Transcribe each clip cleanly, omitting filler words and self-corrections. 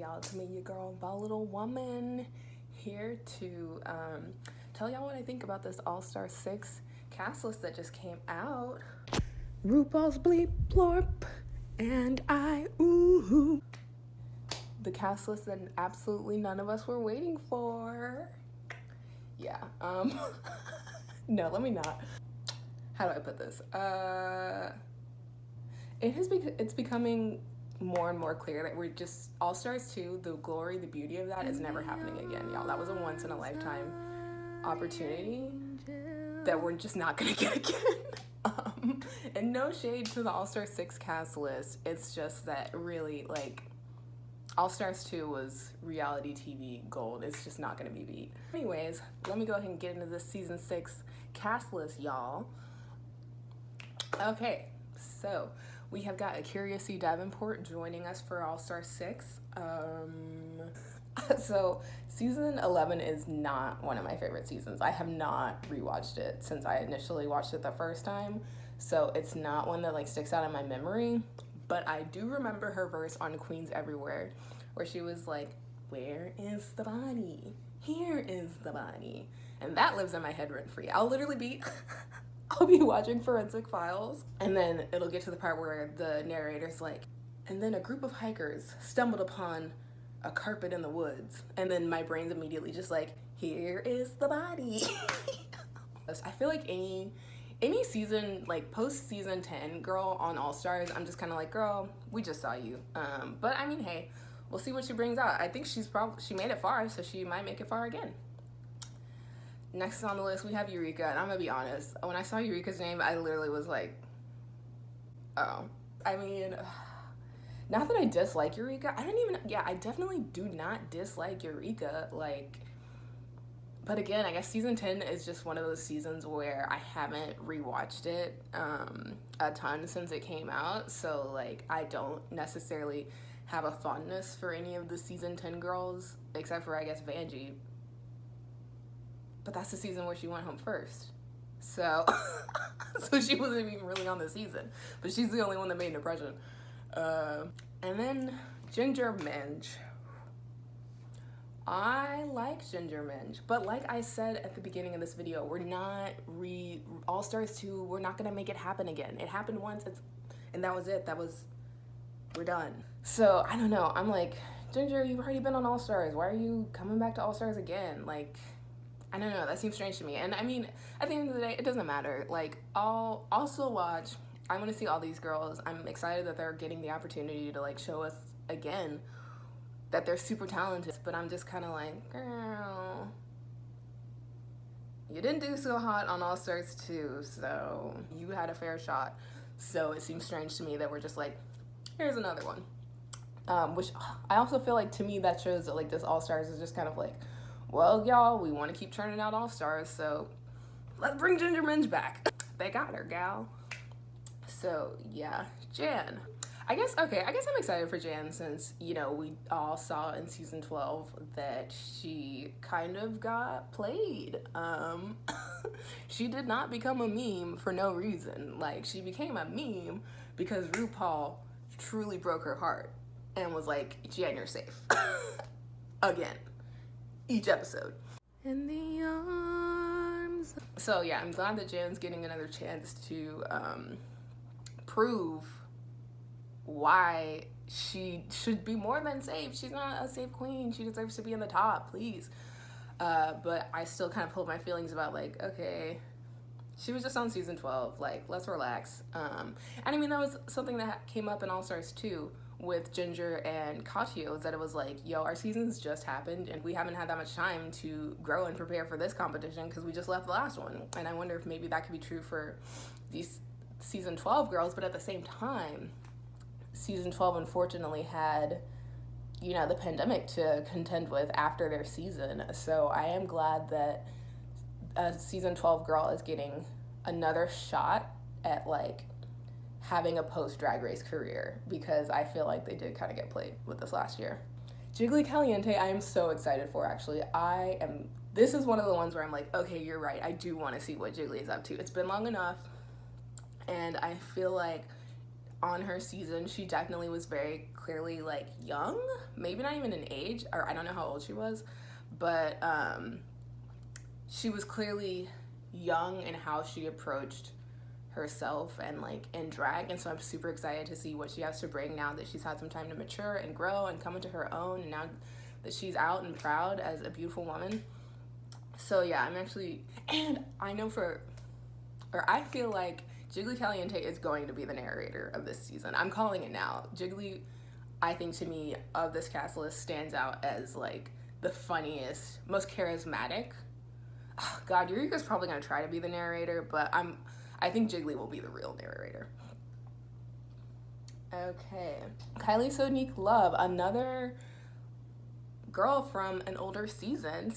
y'all, it's me, your girl, Volatile Woman, here to tell y'all what I think about this All-Star 6 cast list that just came out. RuPaul's bleep blorp, and I ooh. The cast list that absolutely none of us were waiting for. Yeah, no, let me not. How do I put this? It's becoming more and more clear that we're just All-Stars 2, the glory, the beauty of that is never happening again, y'all. That was a once in a lifetime opportunity that we're just not gonna get again. And no shade to the All-Star 6 cast list. It's just that really, like, All-Stars 2 was reality TV gold. It's just not gonna be beat. Anyways, let me go ahead and get into this season 6 cast list, y'all. Okay, so we have got a Curious Davenport joining us for All-Star 6. So season 11 is not one of my favorite seasons. I have not rewatched it since I initially watched it the first time. So it's not one that like sticks out in my memory, but I do remember her verse on Queens Everywhere where she was like, "Where is the body? Here is the body." And that lives in my head rent free. I'll be watching Forensic Files, and then it'll get to the part where the narrator's like, "And then a group of hikers stumbled upon a carpet in the woods," and then my brain's immediately just like, "Here is the body." I feel like any season, like post season 10 girl on All Stars, I'm just kind of like, girl, we just saw you. But I mean, hey, we'll see what she brings out. I think she made it far, so she might make it far again. Next on the list, we have Eureka, and I'm gonna be honest, when I saw Eureka's name, I literally was like, oh. I mean, not that I dislike Eureka, I definitely do not dislike Eureka, like, but again, I guess season 10 is just one of those seasons where I haven't rewatched it a ton since it came out, so like, I don't necessarily have a fondness for any of the season 10 girls, except for, I guess, Vanjie. But that's the season where she went home first. So, so she wasn't even really on the season. But she's the only one that made an impression. And then Ginger Minge. I like Ginger Minge. But like I said at the beginning of this video, we're not All-Stars 2, we're not gonna make it happen again. It happened once, and that was it. We're done. So, I don't know. I'm like, Ginger, you've already been on All-Stars. Why are you coming back to All-Stars again? Like, I don't know, that seems strange to me. And I mean, at the end of the day, it doesn't matter. Like, I'll also watch, I want to see all these girls. I'm excited that they're getting the opportunity to like show us again that they're super talented. But I'm just kind of like, girl, you didn't do so hot on All Stars 2, so you had a fair shot. So it seems strange to me that we're just like, here's another one. Which I also feel like, to me, that shows that like this All Stars is just kind of like, well, y'all, we want to keep churning out All-Stars, so let's bring Ginger Minge back. They got her, gal. So, yeah, Jan. I guess I'm excited for Jan since, you know, we all saw in season 12 that she kind of got played. She did not become a meme for no reason. Like, she became a meme because RuPaul truly broke her heart and was like, Jan, you're safe. Again. Each episode. In the arms. So yeah, I'm glad that Jan's getting another chance to prove why she should be more than safe. She's not a safe queen. She deserves to be in the top, please. But I still kind of hold my feelings about like, okay, she was just on season 12. Like, let's relax. And I mean, that was something that came up in All Stars 2 with Ginger and Katya, is that it was like, yo, our seasons just happened and we haven't had that much time to grow and prepare for this competition because we just left the last one. And I wonder if maybe that could be true for these season 12 girls, but at the same time, season 12 unfortunately had, you know, the pandemic to contend with after their season. So I am glad that a season 12 girl is getting another shot at like having a post-Drag Race career, because I feel like they did kind of get played with this last year. Jiggly Caliente, I am so excited for, actually. This is one of the ones where I'm like, okay, you're right, I do want to see what Jiggly is up to. It's been long enough, and I feel like on her season, she definitely was very clearly like young, maybe not even in age, or I don't know how old she was, but she was clearly young in how she approached herself and like in drag. And so I'm super excited to see what she has to bring now that she's had some time to mature and grow and come into her own, and now that she's out and proud as a beautiful woman. So yeah, I'm actually, and I know I feel like Jiggly Caliente is going to be the narrator of this season. I'm calling it now. Jiggly, I think to me, of this cast list, stands out as like the funniest, most charismatic. Oh, God, Eureka's probably gonna try to be the narrator, but I think Jiggly will be the real narrator. Okay, Kylie Sonique Love, another girl from an older season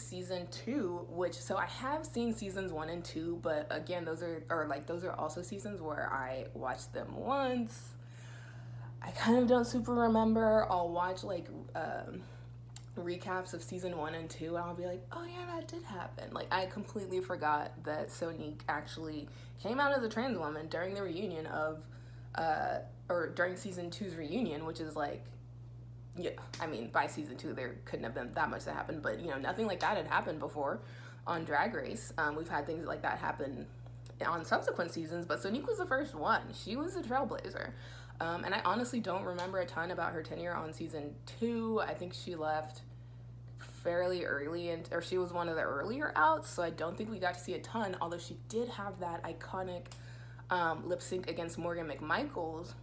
2, which, so I have seen seasons 1 and 2, but again, those are also seasons where I watched them once. I kind of don't super remember. I'll watch like recaps of season 1 and 2, and I'll be like, oh yeah, that did happen. Like, I completely forgot that Sonique actually came out as a trans woman during the reunion of or during season 2's reunion, which is like, yeah, I mean, by season 2 there couldn't have been that much that happened, but you know, nothing like that had happened before on Drag Race. We've had things like that happen on subsequent seasons, but Sonique was the first one. She was a trailblazer. And I honestly don't remember a ton about her tenure on season 2. I think she left fairly early, or she was one of the earlier outs, so I don't think we got to see a ton, although she did have that iconic lip sync against Morgan McMichaels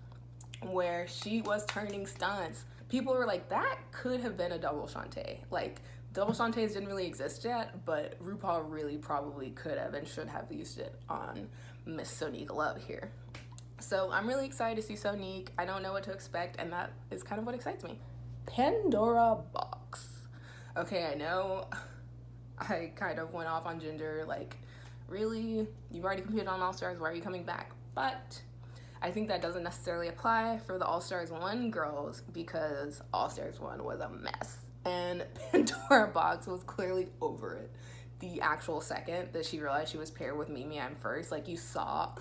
where she was turning stunts. People were like, that could have been a double Shantae. Like, double Shantaes didn't really exist yet, but RuPaul really probably could have and should have used it on Miss Sonique Love here. So I'm really excited to see Sonique. I don't know what to expect, and that is kind of what excites me. Pandora Box. Okay, I know I kind of went off on Ginger, like, really? You've already competed on All Stars, why are you coming back? But I think that doesn't necessarily apply for the All Stars 1 girls, because All Stars 1 was a mess. And Pandora Box was clearly over it the actual second that she realized she was paired with Mimi I'm First. Like, you saw,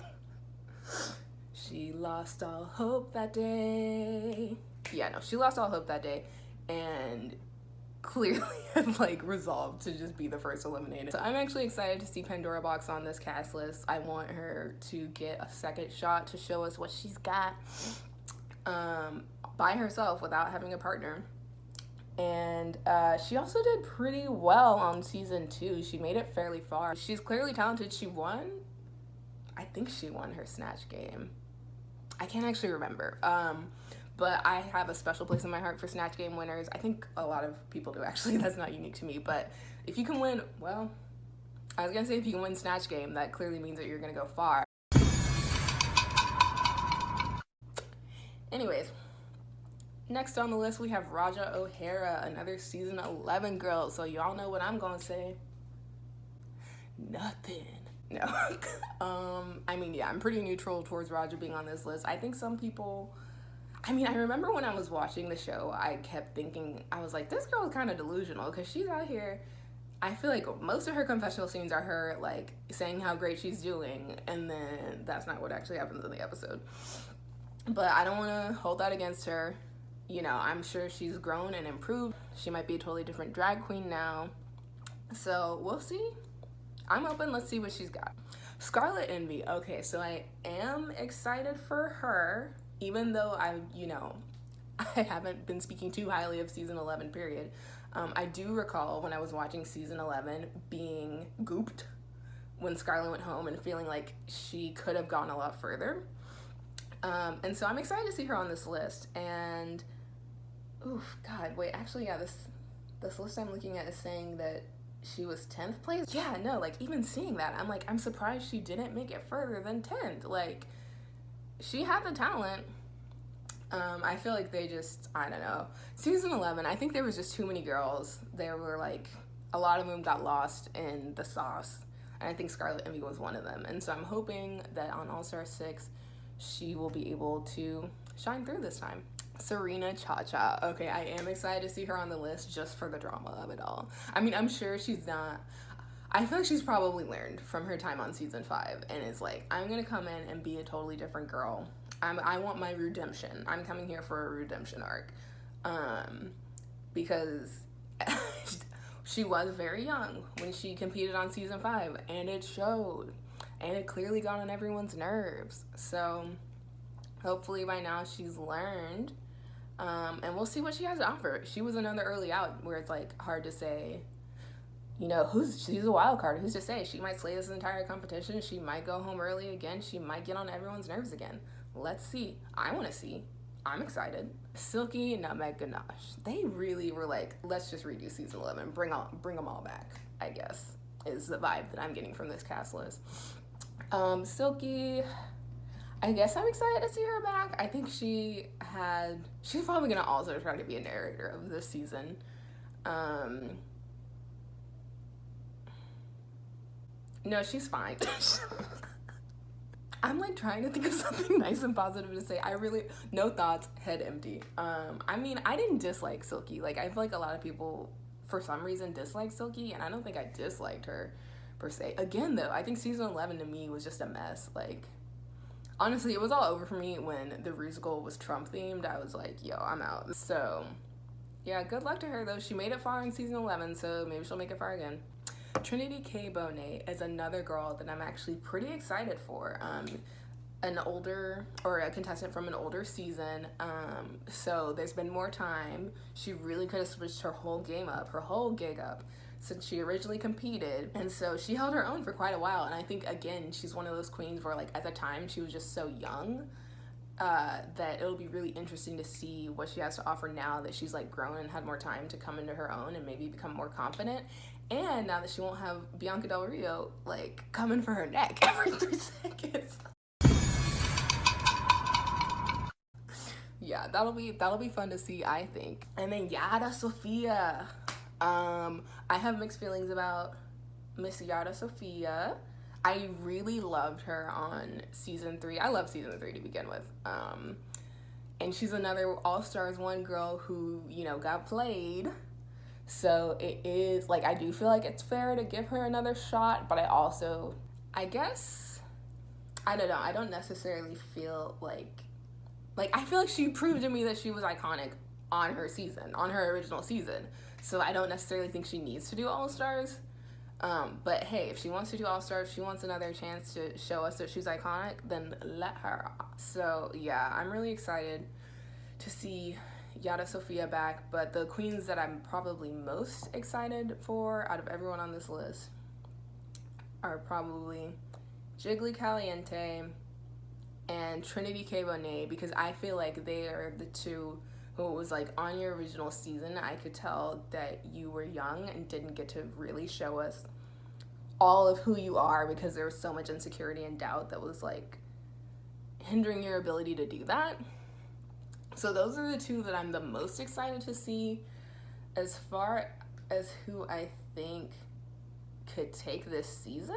she lost all hope that day. Yeah, no, she lost all hope that day and clearly had like resolved to just be the first eliminated. So I'm actually excited to see Pandora Box on this cast list. I want her to get a second shot to show us what she's got by herself without having a partner. And she also did pretty well on season 2. She made it fairly far. She's clearly talented. She won, I think she won her Snatch game. I can't actually remember. But I have a special place in my heart for Snatch Game winners. I think a lot of people do, actually. That's not unique to me. But if you can win, well, I was going to say if you can win Snatch Game, that clearly means that you're going to go far. Anyways, next on the list, we have Raja O'Hara, another season 11 girl. So y'all know what I'm going to say. Nothing. No. I mean, yeah, I'm pretty neutral towards Raja being on this list. I think some people... I mean, I remember when I was watching the show, I kept thinking, I was like, this girl is kind of delusional, because she's out here, I feel like most of her confessional scenes are her, like, saying how great she's doing, and then that's not what actually happens in the episode. But I don't want to hold that against her. You know, I'm sure she's grown and improved. She might be a totally different drag queen now. So, we'll see. I'm open. Let's see what she's got. Scarlet Emmy. Okay, so I am excited for her. Even though I haven't been speaking too highly of season 11, period. I do recall when I was watching season 11 being gooped when Scarlet went home and feeling like she could have gone a lot further. And so I'm excited to see her on this list. And, oof, God, wait, actually, yeah, this list I'm looking at is saying that she was 10th place. Yeah, no, like, even seeing that, I'm like, I'm surprised she didn't make it further than 10th. Like, she had the talent. I feel like they just, I don't know. Season 11, I think there was just too many girls. There were like, a lot of them got lost in the sauce. And I think Scarlet Emmy was one of them. And so I'm hoping that on All-Star 6, she will be able to shine through this time. Serena Chacha. Okay, I am excited to see her on the list just for the drama of it all. I mean, I'm sure she's not... I feel like she's probably learned from her time on season 5 and is like, I'm gonna come in and be a totally different girl. I want my redemption. I'm coming here for a redemption arc. Because she was very young when she competed on season 5, and it showed, and it clearly got on everyone's nerves. So hopefully by now she's learned, and we'll see what she has to offer. She was another early out where it's like hard to say, you know, she's a wild card. Who's to say? She might slay this entire competition. She might go home early again. She might get on everyone's nerves again. Let's see. I want to see. I'm excited. Silky and Nutmeg Ganache. They really were like, let's just redo season 11. Bring them all back, I guess, is the vibe that I'm getting from this cast list. Silky, I guess I'm excited to see her back. I think she's probably gonna also try to be a narrator of this season. No, she's fine. I'm like trying to think of something nice and positive to say. No thoughts, head empty. I mean, I didn't dislike Silky. Like, I feel like a lot of people, for some reason, dislike Silky, and I don't think I disliked her, per se. Again, though, I think season 11 to me was just a mess. Like, honestly, it was all over for me when the musical was Trump-themed. I was like, yo, I'm out. So, yeah, good luck to her, though. She made it far in season 11, so maybe she'll make it far again. Trinity K. Bonet is another girl that I'm actually pretty excited for. A contestant from an older season. So there's been more time. She really could have switched her whole gig up since she originally competed. And so she held her own for quite a while. And I think, again, she's one of those queens where, like, at the time she was just so young that it'll be really interesting to see what she has to offer now that she's, like, grown and had more time to come into her own and maybe become more confident. And now that she won't have Bianca Del Rio, like, coming for her neck every 3 seconds. Yeah, that'll be fun to see, I think. And then Yara Sophia. I have mixed feelings about Miss Yara Sophia. I really loved her on season 3. I love season 3 to begin with. And she's another All Stars 1 girl who, you know, got played. So it is, like, I do feel like it's fair to give her another shot, but I guess, I don't know, I don't necessarily feel like I feel like she proved to me that she was iconic on her original season. So I don't necessarily think she needs to do All-Stars. But hey, if she wants to do All-Stars, if she wants another chance to show us that she's iconic, then let her. So yeah, I'm really excited to see Yara Sophia back, but the queens that I'm probably most excited for out of everyone on this list are probably Jiggly Caliente and Trinity K. Bonet, because I feel like they are the two who was like on your original season. I could tell that you were young and didn't get to really show us all of who you are because there was so much insecurity and doubt that was like hindering your ability to do that. So those are the two that I'm the most excited to see. As far as who I think could take this season,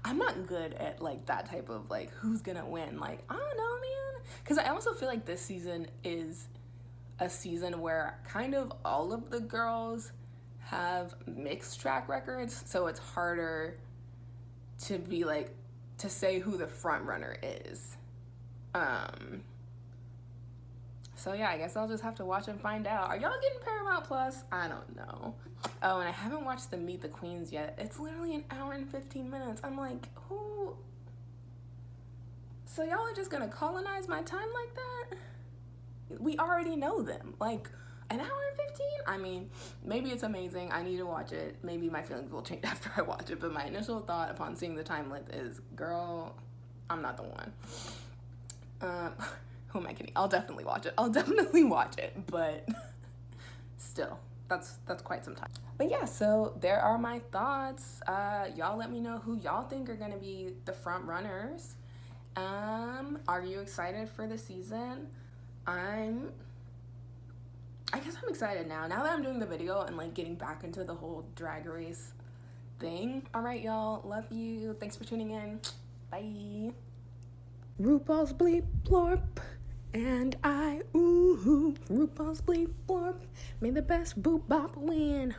I'm not good at like that type of like who's gonna win. Like, I don't know, man. Because I also feel like this season is a season where kind of all of the girls have mixed track records, so it's harder to be like, to say who the front runner is. So yeah, I guess I'll just have to watch and find out. Are y'all getting Paramount Plus? I don't know. Oh, and I haven't watched the Meet the Queens yet. It's literally an hour and 15 minutes. I'm like, who? So y'all are just gonna colonize my time like that? We already know them. Like, an hour and 15? I mean, maybe it's amazing. I need to watch it. Maybe my feelings will change after I watch it. But my initial thought upon seeing the time length is, girl, I'm not the one. Who am I kidding? I'll definitely watch it. But still, that's quite some time. But yeah, so there are my thoughts. Y'all let me know who y'all think are gonna be the front runners. Are you excited for the season? I guess I'm excited now that I'm doing the video and like getting back into the whole drag race thing. All right, y'all, love you. Thanks for tuning in. Bye. RuPaul's bleep blorp, and I ooh, RuPaul's bleep blorp, may the best boop bop win.